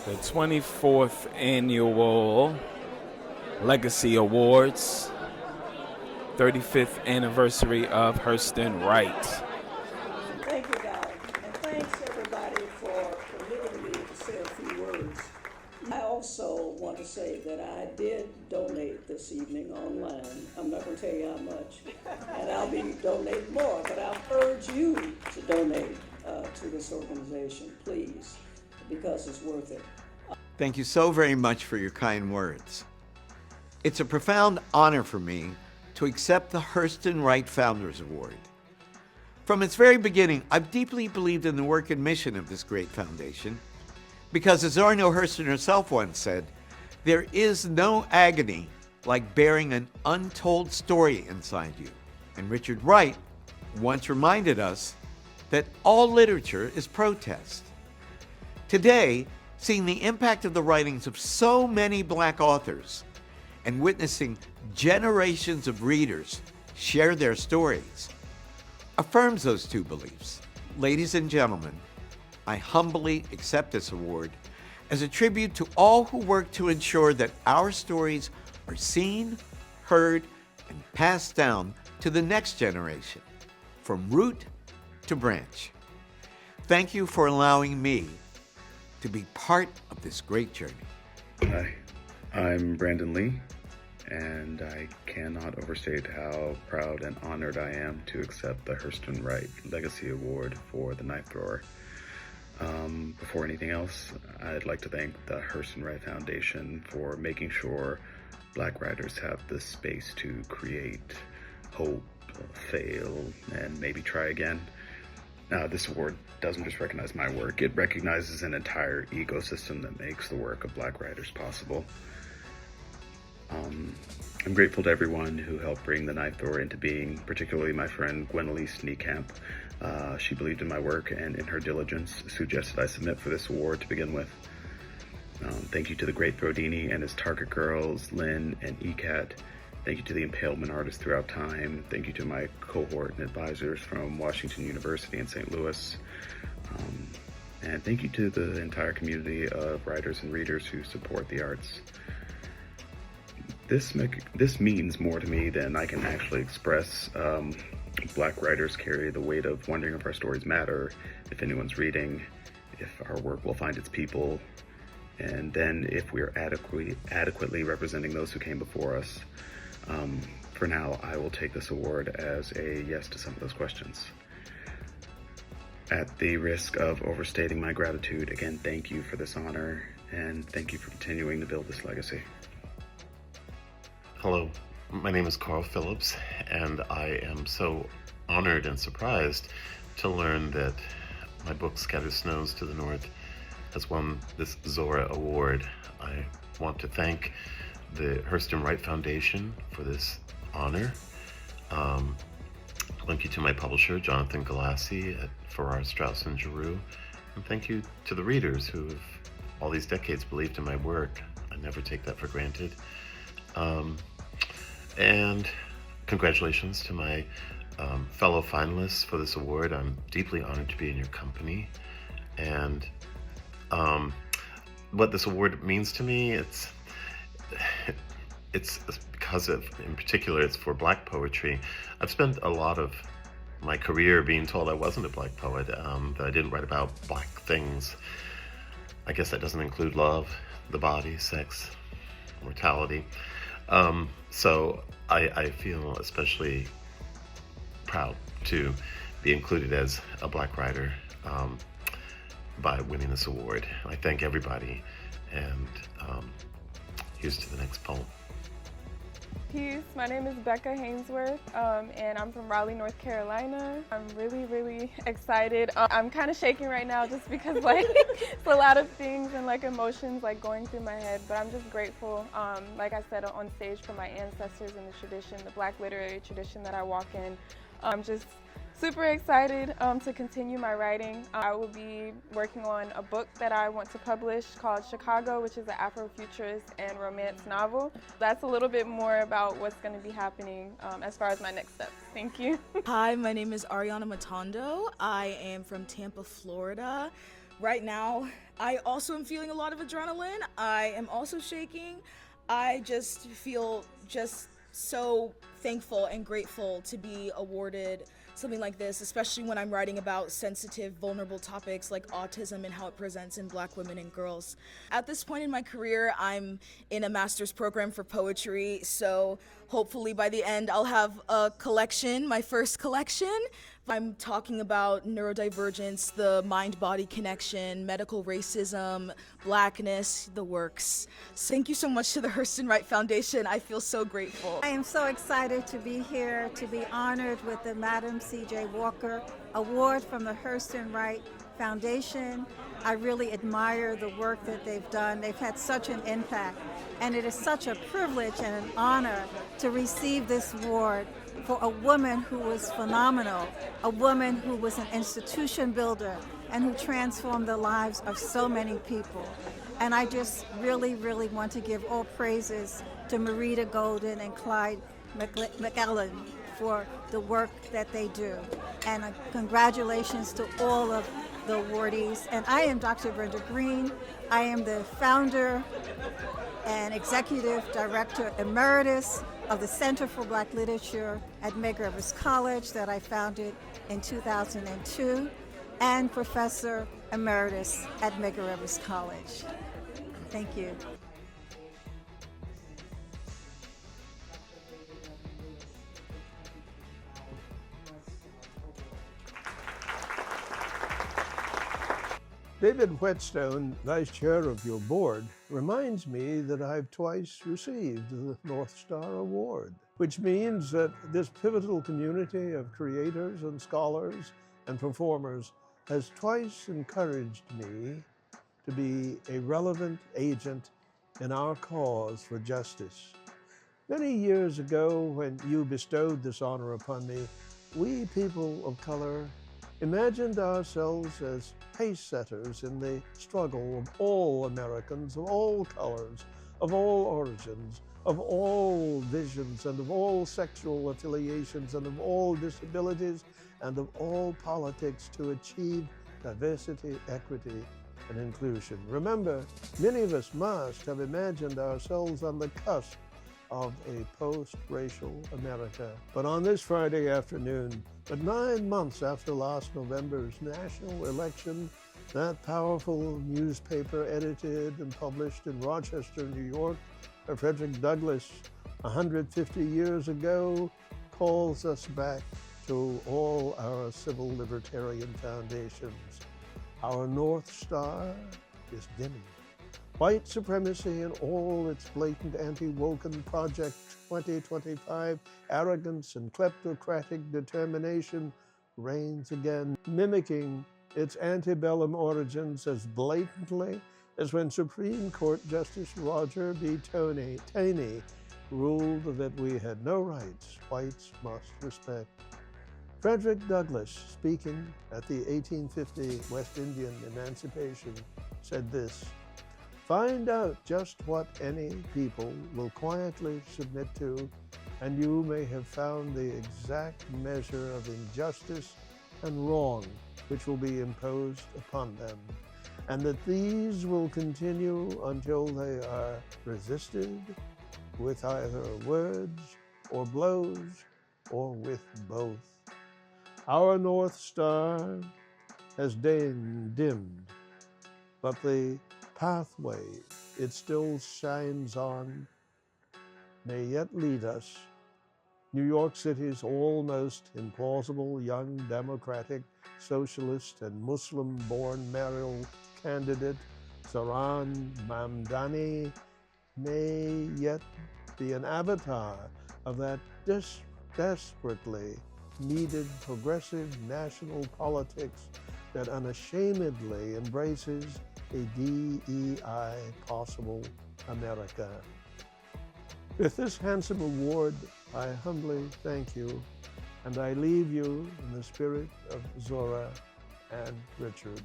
The 24th Annual Legacy Awards, 35th anniversary of Hurston Wright. Thank you, guys, and thanks everybody for permitting me to say a few words. I also want to say that I did donate this evening online. I'm not going to tell you how much, and I'll be donating more, but I'll urge you to donate to this organization, please, because it's worth it. Thank you so very much for your kind words. It's a profound honor for me to accept the Hurston Wright Founders Award. From its very beginning, I've deeply believed in the work and mission of this great foundation because, as Zora Neale Hurston herself once said, there is no agony like bearing an untold story inside you. And Richard Wright once reminded us that all literature is protest. Today, seeing the impact of the writings of so many Black authors and witnessing generations of readers share their stories affirms those two beliefs. Ladies and gentlemen, I humbly accept this award as a tribute to all who work to ensure that our stories are seen, heard, and passed down to the next generation, from root to branch. Thank you for allowing me to be part of this great journey. Hi, I'm Brandon Lee, and I cannot overstate how proud and honored I am to accept the Hurston Wright Legacy Award for the Knife Thrower. Before anything else, I'd like to thank the Hurston Wright Foundation for making sure Black writers have the space to create, hope, fail, and maybe try again. This award doesn't just recognize my work, it recognizes an entire ecosystem that makes the work of Black writers possible. I'm grateful to everyone who helped bring the Knife Thrower into being, particularly my friend Gwenelise Niekamp. She believed in my work and in her diligence suggested I submit for this award to begin with. Thank you to the great Brodini and his target girls, Lynn and ECAT. Thank you to the impalement artists throughout time. Thank you to my cohort and advisors from Washington University and St. Louis. And thank you to the entire community of writers and readers who support the arts. This means more to me than I can actually express. Black writers carry the weight of wondering if our stories matter, if anyone's reading, if our work will find its people, and then if we're adequately representing those who came before us. For now, I will take this award as a yes to some of those questions. At the risk of overstating my gratitude, again, thank you for this honor, and thank you for continuing to build this legacy. Hello, my name is Carl Phillips, and I am so honored and surprised to learn that my book, Scattered Snows to the North, has won this Zora Award. I want to thank the Hurston Wright Foundation for this honor. Thank you to my publisher, Jonathan Galassi at Farrar, Straus & Giroux. And thank you to the readers who have all these decades believed in my work. I never take that for granted. And congratulations to my fellow finalists for this award. I'm deeply honored to be in your company. And what this award means to me, it's because of, in particular, it's for Black poetry. I've spent a lot of my career being told I wasn't a Black poet, that I didn't write about Black things. I guess that doesn't include love, the body, sex, mortality. So I feel especially proud to be included as a Black writer by winning this award. I thank everybody, and here's to the next poem. Peace, my name is Becca Haynesworth, and I'm from Raleigh, North Carolina. I'm really, really excited. I'm kind of shaking right now just because it's a lot of things and emotions going through my head, but I'm just grateful, like I said, on stage for my ancestors in the tradition, the Black literary tradition that I walk in. I'm just super excited to continue my writing. I will be working on a book that I want to publish called Chicago, which is an Afrofuturist and romance novel. That's a little bit more about what's going to be happening as far as my next steps. Thank you. Hi, my name is Ariana Matondo. I am from Tampa, Florida. Right now, I also am feeling a lot of adrenaline. I am also shaking. I just feel just so thankful and grateful to be awarded something like this, especially when I'm writing about sensitive, vulnerable topics like autism and how it presents in Black women and girls. At this point in my career, I'm in a master's program for poetry, so hopefully by the end I'll have a collection, my first collection. I'm talking about neurodivergence, the mind-body connection, medical racism, Blackness, the works. So thank you so much to the Hurston Wright Foundation. I feel so grateful. I am so excited to be here, to be honored with the Madam C.J. Walker Award from the Hurston Wright Foundation. I really admire the work that they've done. They've had such an impact, and it is such a privilege and an honor to receive this award for a woman who was phenomenal, a woman who was an institution builder and who transformed the lives of so many people. And I just really, really want to give all praises to Marita Golden and Clyde McEllen for the work that they do. And congratulations to all of the awardees. And I am Dr. Brenda Greene. I am the founder and executive director emeritus of the Center for Black Literature at Medgar Evers College that I founded in 2002, and professor emeritus at Medgar Evers College. Thank you. David Whetstone, Vice Chair of your board, reminds me that I've twice received the North Star Award, which means that this pivotal community of creators and scholars and performers has twice encouraged me to be a relevant agent in our cause for justice. Many years ago, when you bestowed this honor upon me, we people of color imagined ourselves as pace setters in the struggle of all Americans, of all colors, of all origins, of all visions, and of all sexual affiliations, and of all disabilities, and of all politics to achieve diversity, equity, and inclusion. Remember, many of us must have imagined ourselves on the cusp of a post-racial America. But on this Friday afternoon, but 9 months after last November's national election, that powerful newspaper edited and published in Rochester, New York, by Frederick Douglass 150 years ago, calls us back to all our civil libertarian foundations. Our North Star is dimming. White supremacy in all its blatant anti-woken Project 2025 arrogance and kleptocratic determination reigns again, mimicking its antebellum origins as blatantly as when Supreme Court Justice Roger B. Taney ruled that we had no rights whites must respect. Frederick Douglass, speaking at the 1850 West Indian Emancipation, said this: "Find out just what any people will quietly submit to, and you may have found the exact measure of injustice and wrong which will be imposed upon them, and that these will continue until they are resisted with either words or blows or with both. Our North Star has dimmed, but the pathway it still shines on may yet lead us. New York City's almost implausible young Democratic, Socialist, and Muslim-born mayoral candidate, Zoran Mamdani, may yet be an avatar of that desperately needed progressive national politics that unashamedly embraces a DEI possible America. With this handsome award, I humbly thank you, and I leave you in the spirit of Zora and Richard.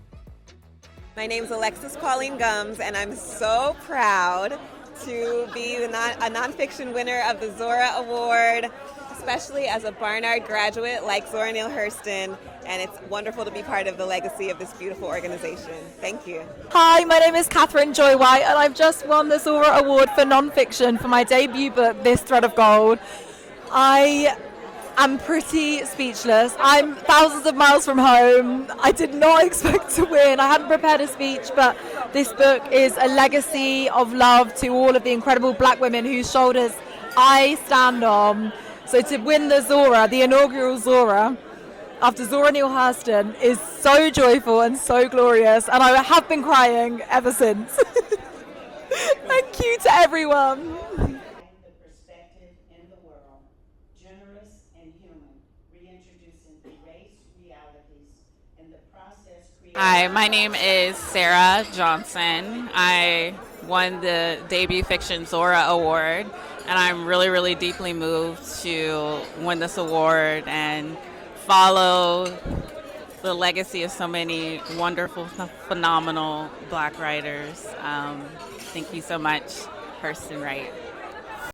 My name's Alexis Pauline Gumbs, and I'm so proud to be a nonfiction winner of the Zora Award, especially as a Barnard graduate like Zora Neale Hurston. and it's wonderful to be part of the legacy of this beautiful organization. Thank you. Hi, my name is Catherine Joy White, and I've just won the Zora Award for Nonfiction for my debut book, This Thread of Gold. I am pretty speechless. I'm thousands of miles from home. I did not expect to win. I hadn't prepared a speech, but this book is a legacy of love to all of the incredible black women whose shoulders I stand on. So to win the Zora, the inaugural Zora, after Zora Neale Hurston, is so joyful and so glorious, and I have been crying ever since. Thank you to everyone. The perspective in the world, generous and human, reintroducing race realities in the process. Hi, my name is Sarah Johnson. I won the debut fiction Zora Award, and I'm really, really deeply moved to win this award and follow the legacy of so many wonderful, phenomenal Black writers. Thank you so much, Hurston Wright.